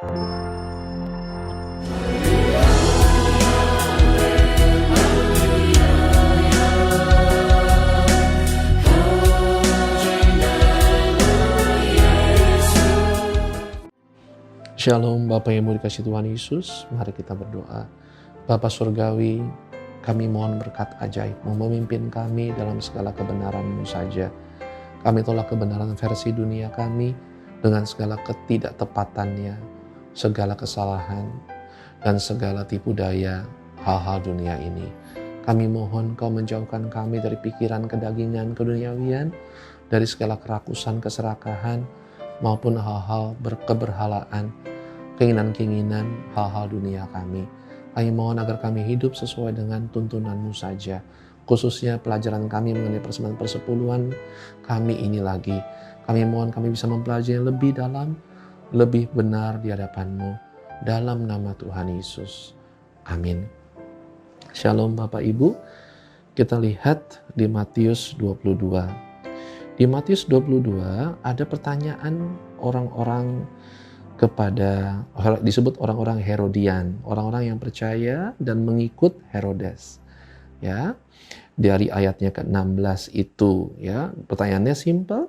Shalom Bapak yang mau dikasih Tuhan Yesus, mari kita berdoa. Bapa Surgawi, kami mohon berkat ajaib-Mu memimpin kami dalam segala kebenaran-Mu saja. Kami tolak kebenaran versi dunia kami dengan segala ketidaktepatannya, segala kesalahan, dan segala tipu daya hal-hal dunia ini. Kami mohon Kau menjauhkan kami dari pikiran kedagingan, keduniawian, dari segala kerakusan, keserakahan, maupun hal-hal keberhalaan, keinginan-keinginan hal-hal dunia kami. Kami mohon agar kami hidup sesuai dengan tuntunan-Mu saja. Khususnya pelajaran kami mengenai persembahan persepuluhan kami ini lagi. Kami mohon kami bisa mempelajari lebih dalam, lebih benar di hadapan-Mu. Dalam nama Tuhan Yesus. Amin. Shalom Bapak Ibu. Kita lihat di Matius 22. Di Matius 22 ada pertanyaan orang-orang kepada, disebut orang-orang Herodian, orang-orang yang percaya dan mengikut Herodes. Ya, dari ayatnya ke-16 itu, ya, pertanyaannya simpel.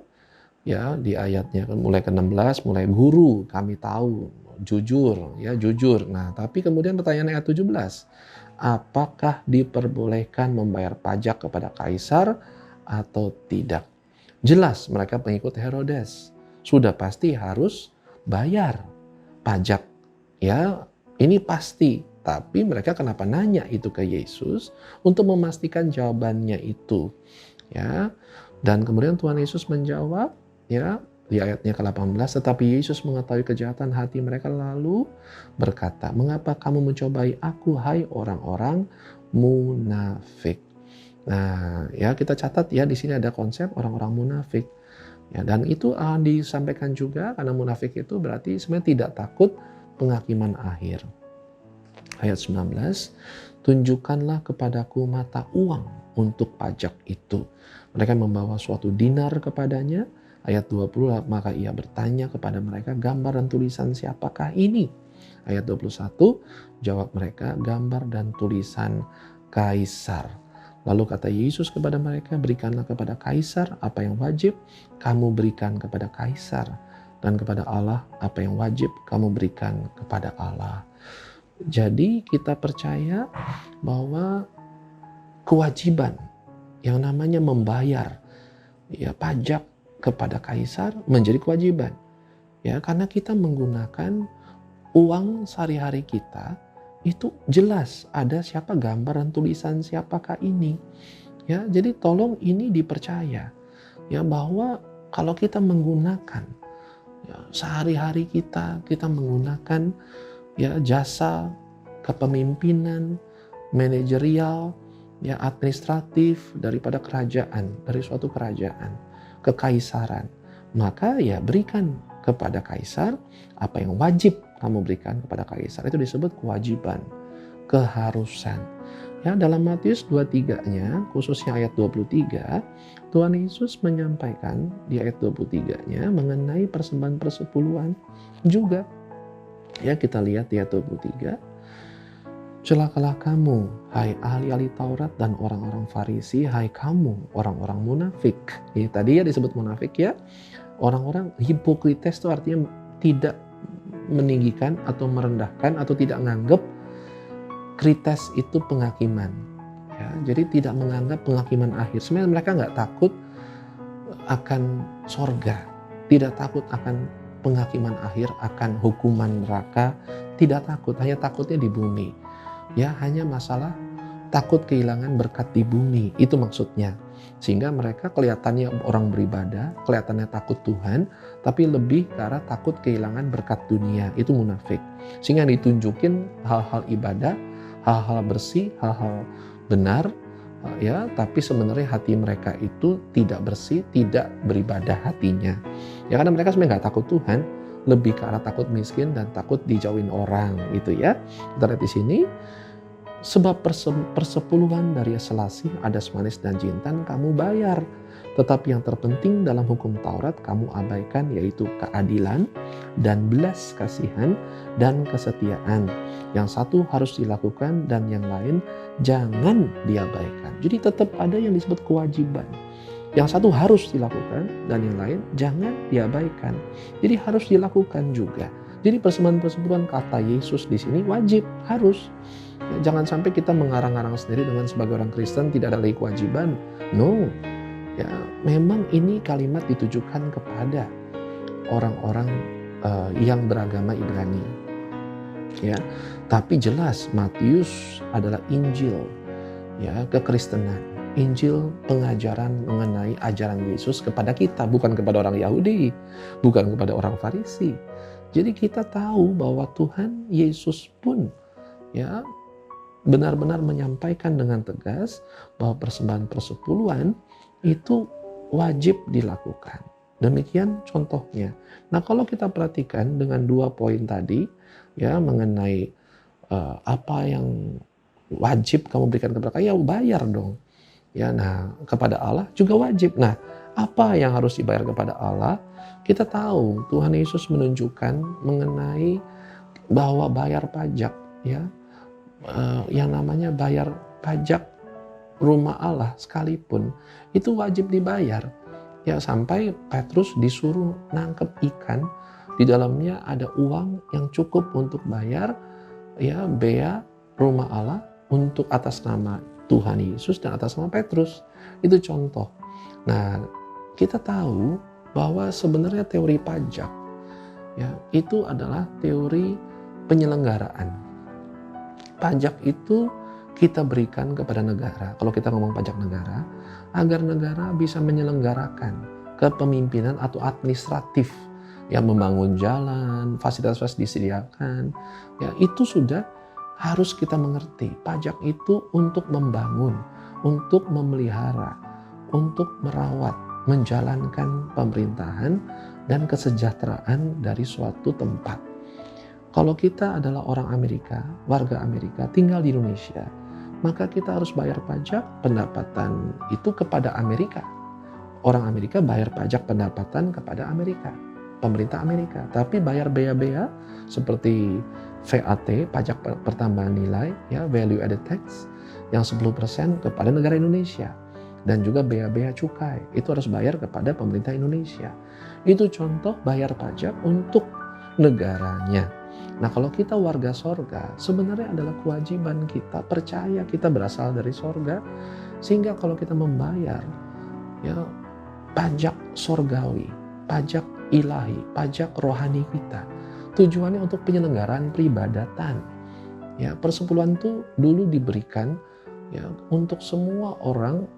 Ya, di ayatnya mulai ke-16, mulai guru, kami tahu, jujur, ya, jujur. Nah, tapi kemudian pertanyaan ayat 17, apakah diperbolehkan membayar pajak kepada kaisar atau tidak? Jelas mereka pengikut Herodes, sudah pasti harus bayar pajak, ya, ini pasti. Tapi mereka kenapa nanya itu ke Yesus untuk memastikan jawabannya itu, ya. Dan kemudian Tuhan Yesus menjawab, ya, di ayatnya ke-18, tetapi Yesus mengetahui kejahatan hati mereka lalu berkata, mengapa kamu mencobai aku, hai orang-orang munafik? Nah, ya, kita catat ya, di sini ada konsep orang-orang munafik. Ya, dan itu disampaikan juga karena munafik itu berarti sebenarnya tidak takut penghakiman akhir. Ayat 19, tunjukkanlah kepadaku mata uang untuk pajak itu. Mereka membawa suatu dinar kepadanya. Ayat 20, maka ia bertanya kepada mereka, gambar dan tulisan siapakah ini? Ayat 21, jawab mereka, gambar dan tulisan Kaisar. Lalu kata Yesus kepada mereka, berikanlah kepada Kaisar apa yang wajib kamu berikan kepada Kaisar, dan kepada Allah apa yang wajib kamu berikan kepada Allah. Jadi kita percaya bahwa kewajiban yang namanya membayar, ya, pajak kepada Kaisar menjadi kewajiban. Ya, karena kita menggunakan uang sehari-hari kita, itu jelas ada siapa, gambar dan tulisan siapakah ini. Ya, jadi tolong ini dipercaya, ya, bahwa kalau kita menggunakan, ya, sehari-hari kita menggunakan, ya, jasa kepemimpinan, manajerial, ya, administratif daripada kerajaan, dari suatu kerajaan, kekaisaran, maka ya berikan kepada Kaisar apa yang wajib kamu berikan kepada Kaisar. Itu disebut kewajiban, keharusan. Ya, dalam Matius 23-nya, khususnya ayat 23, Tuhan Yesus menyampaikan di ayat 23-nya mengenai persembahan persepuluhan juga. Ya, kita lihat di ayat 23. Celakalah kamu, hai ahli-ahli Taurat dan orang-orang Farisi, hai kamu orang-orang munafik. Ya, tadi ya disebut munafik, ya. Orang-orang hipokrites itu artinya tidak meninggikan atau merendahkan atau tidak menganggap krites itu penghakiman. Ya, jadi tidak menganggap penghakiman akhir. Sebenarnya mereka nggak takut akan sorga, tidak takut akan penghakiman akhir, akan hukuman neraka, tidak takut, hanya takutnya di bumi. Ya, hanya masalah takut kehilangan berkat di bumi, itu maksudnya. Sehingga mereka kelihatannya orang beribadah, kelihatannya takut Tuhan, tapi lebih ke arah takut kehilangan berkat dunia, itu munafik. Sehingga ditunjukin hal-hal ibadah, hal-hal bersih, hal-hal benar, ya, tapi sebenarnya hati mereka itu tidak bersih, tidak beribadah hatinya. Ya, karena mereka sebenarnya nggak takut Tuhan, lebih ke arah takut miskin dan takut dijauhin orang, gitu ya. Kita lihat di sini. Sebab persepuluhan dari selasih, adas manis dan jintan kamu bayar. Tetapi yang terpenting dalam hukum Taurat kamu abaikan, yaitu keadilan dan belas kasihan dan kesetiaan. Yang satu harus dilakukan dan yang lain jangan diabaikan. Jadi tetap ada yang disebut kewajiban. Yang satu harus dilakukan dan yang lain jangan diabaikan. Jadi harus dilakukan juga. Jadi persembahan-persembahan kata Yesus di sini wajib, harus. Ya, jangan sampai kita mengarang-arang sendiri dengan sebagai orang Kristen tidak ada lagi kewajiban. No. Ya, memang ini kalimat ditujukan kepada orang-orang yang beragama Ibrani. Ya, tapi jelas Matius adalah Injil, ya, kekristenan. Injil pengajaran mengenai ajaran Yesus kepada kita, bukan kepada orang Yahudi, bukan kepada orang Farisi. Jadi kita tahu bahwa Tuhan Yesus pun, ya, benar-benar menyampaikan dengan tegas bahwa persembahan persepuluhan itu wajib dilakukan. Demikian contohnya. Nah, kalau kita perhatikan dengan 2 poin tadi, ya, mengenai apa yang wajib kamu berikan kepada Allah, ya bayar dong. Ya, nah, kepada Allah juga wajib. Nah, apa yang harus dibayar kepada Allah? Kita tahu Tuhan Yesus menunjukkan mengenai bahwa bayar pajak, ya, yang namanya bayar pajak rumah Allah sekalipun itu wajib dibayar. Ya, sampai Petrus disuruh nangkep ikan, di dalamnya ada uang yang cukup untuk bayar, ya, bea rumah Allah untuk atas nama Tuhan Yesus dan atas nama Petrus. Itu contoh. Nah, kita tahu bahwa sebenarnya teori pajak, ya, itu adalah teori penyelenggaraan. Pajak itu kita berikan kepada negara. Kalau kita ngomong pajak negara, agar negara bisa menyelenggarakan kepemimpinan atau administratif, ya, membangun jalan, fasilitas disediakan, ya, itu sudah harus kita mengerti. Pajak itu untuk membangun, untuk memelihara, untuk merawat, menjalankan pemerintahan dan kesejahteraan dari suatu tempat. Kalau kita adalah orang Amerika, warga Amerika, tinggal di Indonesia, maka kita harus bayar pajak pendapatan itu kepada Amerika. Orang Amerika bayar pajak pendapatan kepada Amerika, pemerintah Amerika. Tapi bayar bea-bea seperti VAT, pajak pertambahan nilai, ya, value added tax, yang 10% kepada negara Indonesia. Dan juga bea-bea cukai, itu harus bayar kepada pemerintah Indonesia. Itu contoh bayar pajak untuk negaranya. Nah, kalau kita warga sorga, sebenarnya adalah kewajiban kita, percaya kita berasal dari sorga, sehingga kalau kita membayar, ya, pajak sorgawi, pajak ilahi, pajak rohani kita, tujuannya untuk penyelenggaraan peribadatan. Ya, persepuluhan itu dulu diberikan, ya, untuk semua orang,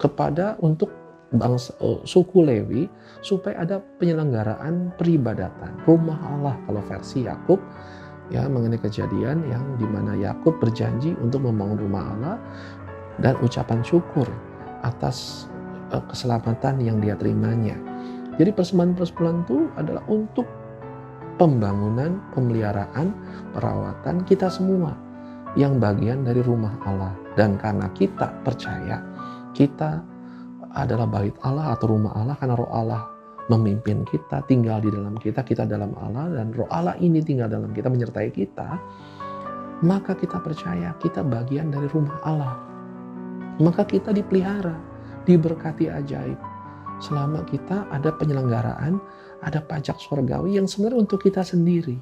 kepada untuk bangsa suku Lewi, supaya ada penyelenggaraan peribadatan rumah Allah. Kalau versi Yakub, ya, mengenai kejadian yang dimana Yakub berjanji untuk membangun rumah Allah dan ucapan syukur atas keselamatan yang dia terimanya. Jadi persembahan itu adalah untuk pembangunan, pemeliharaan, perawatan kita semua yang bagian dari rumah Allah. Dan karena kita percaya kita adalah bait Allah atau rumah Allah, karena Roh Allah memimpin kita, tinggal di dalam kita, kita dalam Allah, dan Roh Allah ini tinggal dalam kita, menyertai kita, maka kita percaya kita bagian dari rumah Allah. Maka kita dipelihara, diberkati ajaib. Selama kita ada penyelenggaraan, ada pajak surgawi yang sebenarnya untuk kita sendiri.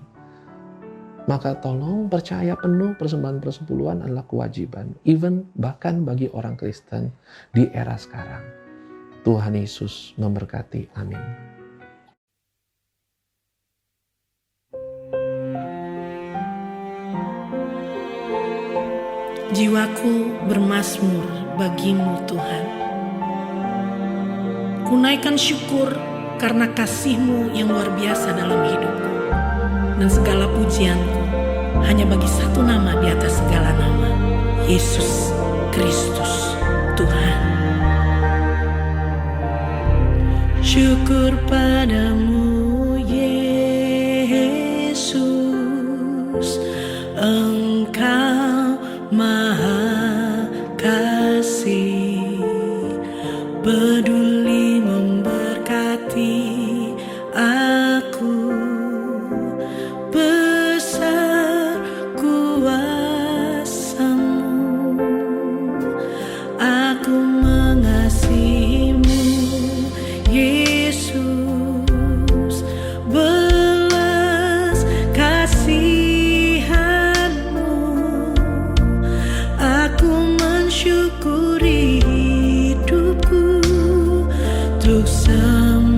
Maka tolong percaya penuh persembahan persepuluhan adalah kewajiban. Even bahkan bagi orang Kristen di era sekarang. Tuhan Yesus memberkati. Amin. Jiwaku bermazmur bagimu Tuhan. Kunaikan syukur karena kasih-Mu yang luar biasa dalam hidupku. Dan segala pujianku hanya bagi satu nama di atas segala nama, Yesus Kristus Tuhan. Syukur padamu Yesus, Engkau Maha Kasih, peduli semua